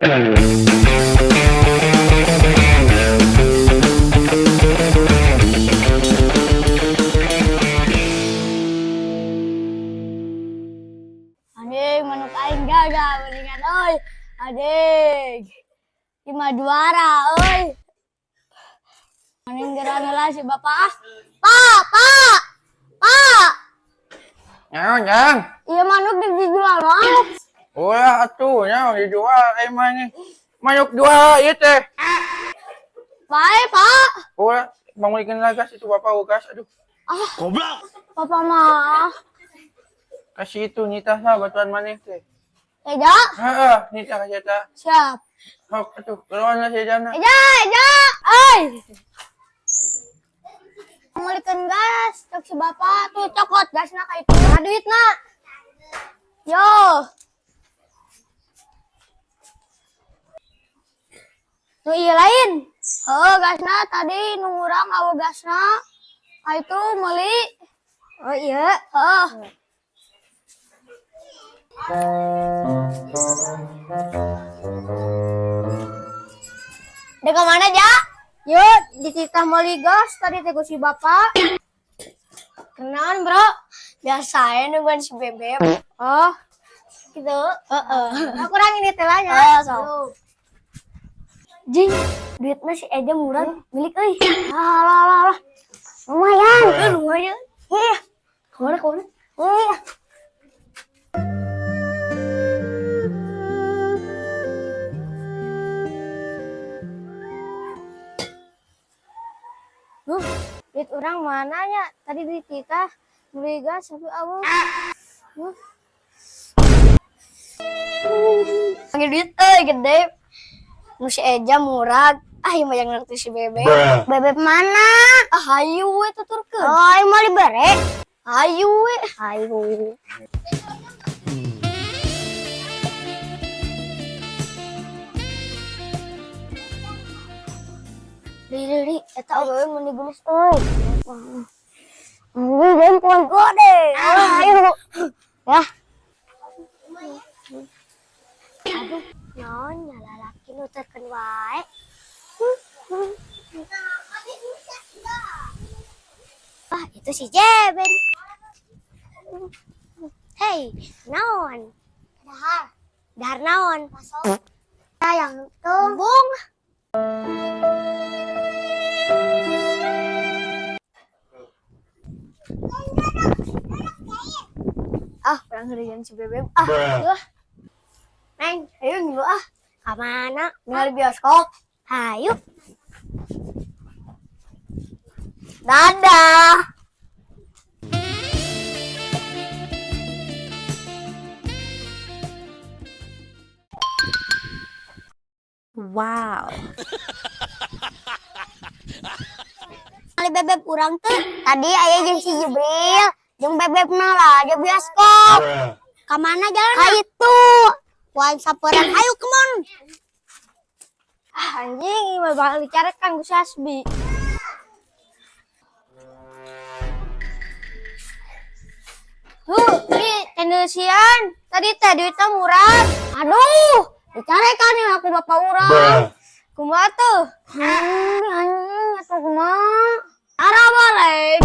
Adik, manuk aing gagal mendingan oi. Adik. 5 juara oi. Mending gerana lah si bapak. Pak. Nyaon, Jang? Iya manuk dijual mah. Ulah atuh, nyaon dijual emang nih. Manuk jual ieu teh. Baik, Pak. Ulah pamulikeun lagas itu bapak ugas. Aduh, Goblok. Papa mah. kasih itu nitah lah batuan maneh teh. Eja. Heeh, nitah kasih eta. Siap. Hok atuh, keluan lah si Jana. Eja. Oi. Mulikeun gas, cok si bapak tuh cokot gasna ka itu. Duitna. Yo. Tuh iya lain. Oh, gasna tadi nu urang awe gasna. Ah itu meuli. Oh iya. Heeh. Dek mana ja? Yuk, dititah meuli gas tadi teh ku si bapak. Kenaon, Bro? Biasa nungguan si Bebek. Oh. Gitu. Heeh. Aku kurang ini telanya. So. Jing, duitnya si Eja murah milik euy. Alah. Lumayan. Lumayan. Iya. Kemana? Iya. Duit orang mananya? Tadi duit kita beli gas tapi awal. Pakai duit gede. Musi Eja murah. Ah, yang banyak ngerti si Bebek. Bebek mana? Ah, hayu we tuturkeun. Oh, yang mau dibere. Hayu we. Hayu. Diri, eta awewe mun digulis euy. Anjing poin gede. Ayo. Ya. Aduh, naon nyala laki nu teken wae. Ah, itu si Jeben. Hei, naon? Dahar naon? Masuk. Yang tumbung. Ah, orang ngerian si Bebek. Aduh. Neng, ayo dulu ah. Kemana? Ninggal bioskop. Ayo. Dadah. Wow. Kali Bebek urang tuh. Tadi aya jeung si Jibril, jeung Bebekna lah di bioskop. Kamana jalan? Ka itu. Wan saperan hayu kemon. Ah, anjing, mah bakal dicarekan ku Sasbi. Ini tendensian. Tadi teh duitnya murah. Aduh, dicarekan nih aku bapak urang. Kumaha tuh? Anjing, atuh kumaha? Arah balik.